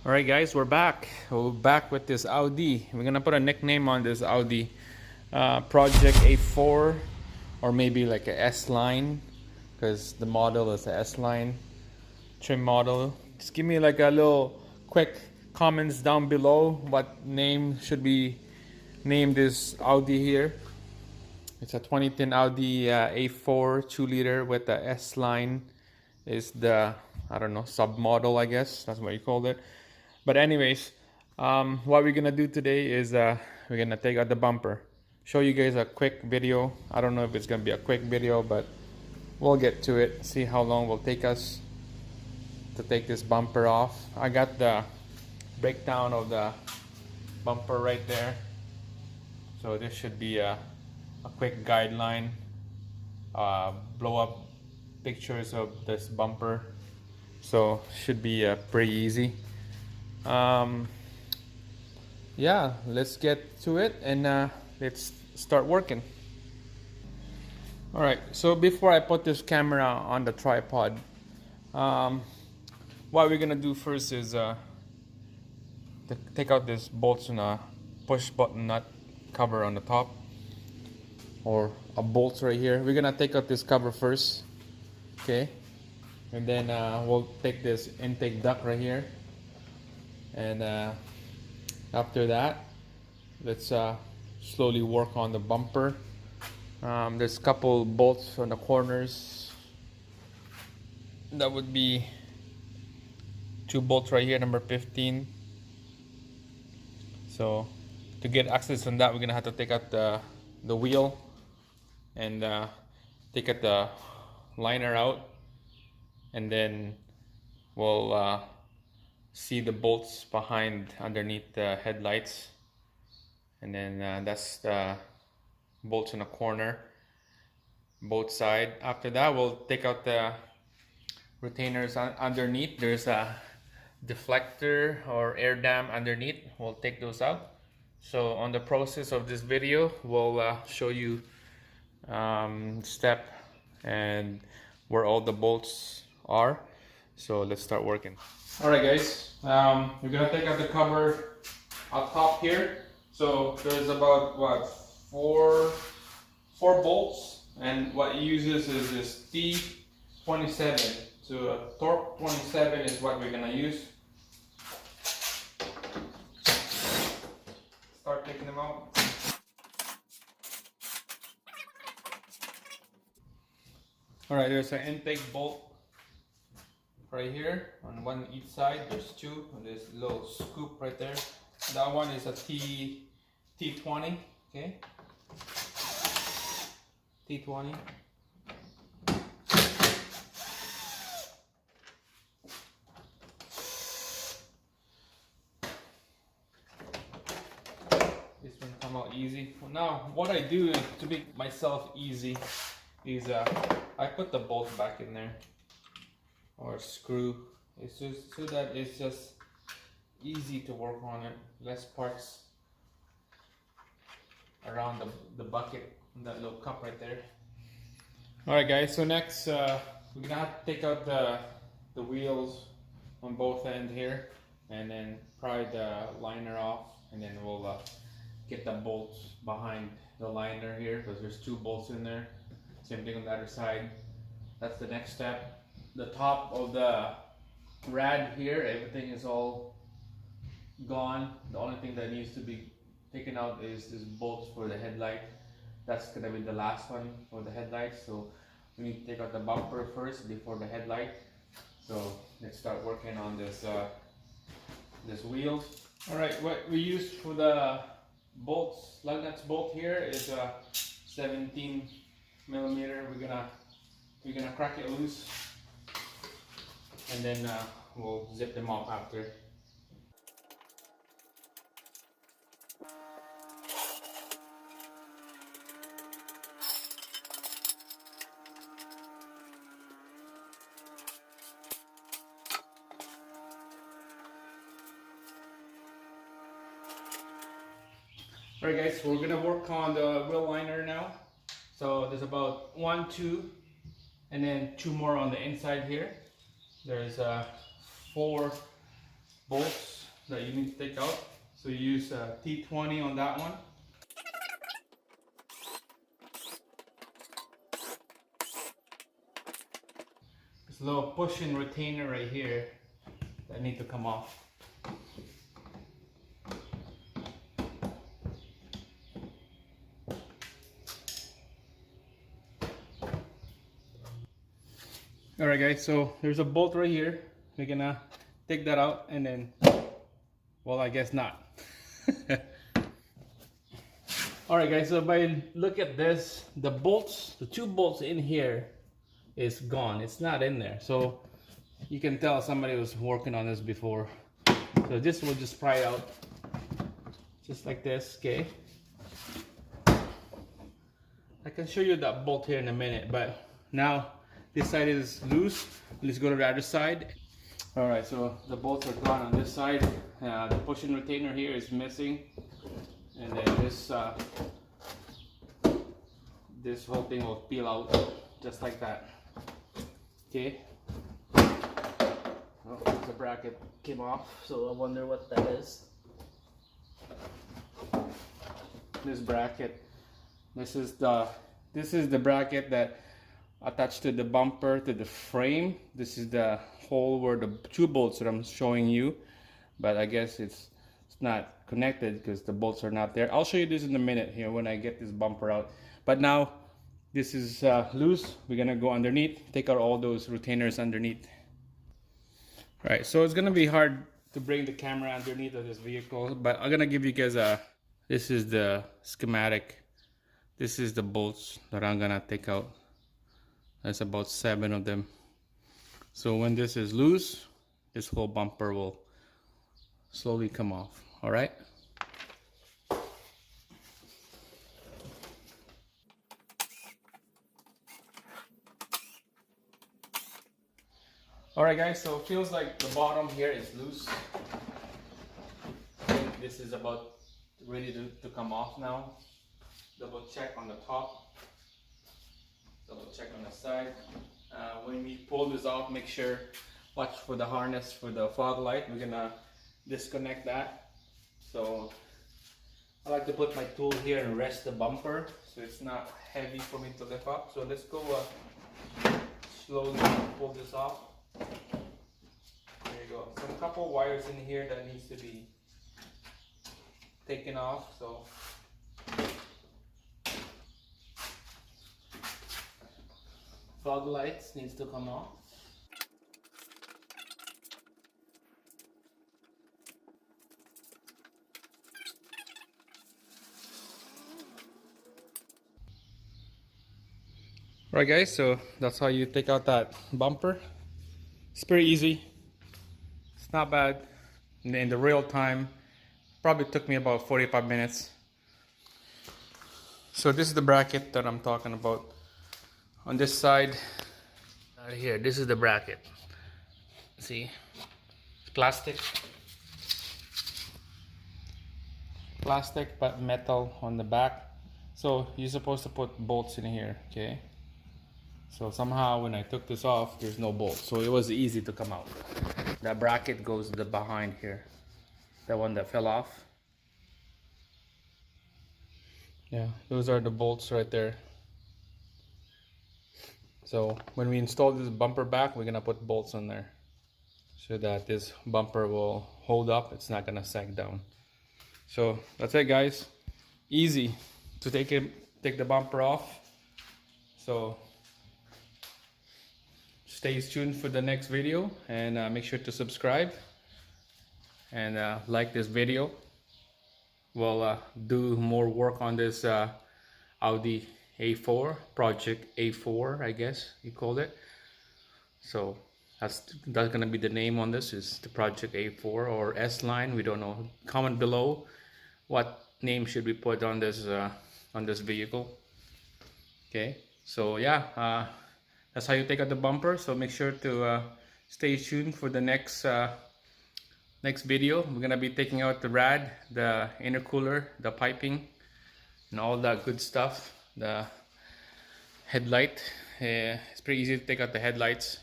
Alright guys, we're back. We're back with this Audi. We're gonna put a nickname on this Audi. Project A4 or maybe like a S line, because the model is a S line trim model. Just give me like a little quick comments down below what name should be named this Audi here. It's a 2010 Audi A4 2-liter with the S line is the, I don't know, sub model, I guess that's what you called it. But anyways, what we're gonna do today is we're gonna take out the bumper, show you guys a quick video. I don't know if it's gonna be a quick video, but we'll get to it, see how long it will take us to take this bumper off. I got the breakdown of the bumper right there, so this should be a quick guideline, blow up pictures of this bumper, so should be pretty easy. Yeah, let's get to it and let's start working. Alright, so before I put this camera on the tripod, what we're gonna do first is take out this bolts and a push button nut cover on the top, or a bolt right here. We're gonna take out this cover first, okay, and then we'll take this intake duct right here, and after that let's slowly work on the bumper. There's a couple bolts on the corners. That would be 2 bolts right here, number 15. So to get access on that, we're gonna have to take out the wheel and take out the liner out, and then we'll see the bolts behind underneath the headlights, and then that's the bolts in the corner, both side. After that, we'll take out the retainers underneath. There's a deflector or air dam underneath. We'll take those out. So on the process of this video, we'll show you step and where all the bolts are. So let's start working. Alright guys, we're gonna take out the cover up top here. So there's about what, four bolts, and what it uses is this T27. So a torque 27 is what we're gonna use. Start taking them out. Alright, there's an intake bolt right here on one each side. There's 2, and there's a little scoop right there. That one is a T20, okay? T20. This one come out easy. Well, now what I do to make myself easy is I put the bolt back in there, or screw. It's just so that it's just easy to work on it. Less parts around the bucket, that little cup right there. Alright guys, so next we're gonna have to take out the wheels on both ends here, and then pry the liner off, and then we'll get the bolts behind the liner here, because there's 2 bolts in there. Same thing on the other side. That's the next step. The top of the rad here, everything is all gone. The only thing that needs to be taken out is this bolts for the headlight. That's gonna be the last one for the headlights. So we need to take out the bumper first before the headlight. So let's start working on this this wheel. All right, what we used for the bolts, lug nuts bolt here is a 17 millimeter. We're gonna crack it loose, and then we'll zip them off after. Alright guys, we're gonna work on the wheel liner now. So there's about 1, 2, and then 2 more on the inside here. There's 4 bolts that you need to take out. So you use T20 on that one. There's a little pushing retainer right here that need to come off. Alright guys, so there's a bolt right here. We're gonna take that out and then, well, I guess not. Alright guys, so if I look at this, the bolts, the two bolts in here is gone. It's not in there. So you can tell somebody was working on this before. So this will just pry out just like this, okay? I can show you that bolt here in a minute, but now this side is loose. Let's go to the other side. All right, so the bolts are gone on this side. The pushing retainer here is missing, and then this whole thing will peel out just like that. Okay. Oh, the bracket came off, so I wonder what that is. This bracket. This is the bracket that attached to the bumper, to the frame. This is the hole where the two bolts that I'm showing you, but I guess it's not connected because the bolts are not there. I'll show you this in a minute here when I get this bumper out. But now this is loose. We're gonna go underneath, take out all those retainers underneath. All right, so it's gonna be hard to bring the camera underneath of this vehicle, but I'm gonna give you guys this is the schematic. This is the bolts that I'm gonna take out. There's about 7 of them. So when this is loose, this whole bumper will slowly come off. All right. All right, guys. So it feels like the bottom here is loose. I think this is about ready to come off now. Double check on the top. Double check on the side. When we pull this off, make sure, watch for the harness for the fog light. We're gonna disconnect that. So I like to put my tool here and rest the bumper so it's not heavy for me to lift up. So let's go slowly pull this off. There you go. Some couple wires in here that needs to be taken off. So fog lights needs to come off. Right guys, so that's how you take out that bumper. It's pretty easy. It's not bad. In the real time, probably took me about 45 minutes. So this is the bracket that I'm talking about. On this side, right here, this is the bracket. See, it's plastic but metal on the back. So you're supposed to put bolts in here, okay? So somehow when I took this off, there's no bolt, so it was easy to come out. That bracket goes to the behind here, the one that fell off. Yeah, those are the bolts right there. So when we install this bumper back, we're gonna put bolts on there so that this bumper will hold up. It's not gonna sag down. So that's it, guys. Easy to take the bumper off. So stay tuned for the next video, and make sure to subscribe and like this video. We'll do more work on this Audi A4, Project A4, I guess you called it. So that's gonna be the name on this, is the Project A4 or S line. We don't know. Comment below what name should we put on this vehicle. Okay, so yeah, that's how you take out the bumper. So make sure to stay tuned for the next video. We're gonna be taking out the rad, the intercooler, the piping, and all that good stuff. The headlight, it's pretty easy to take out the headlights.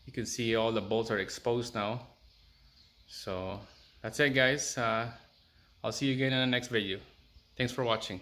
You can see all the bolts are exposed now. So That's it, guys. I'll see you again in the next video. Thanks for watching.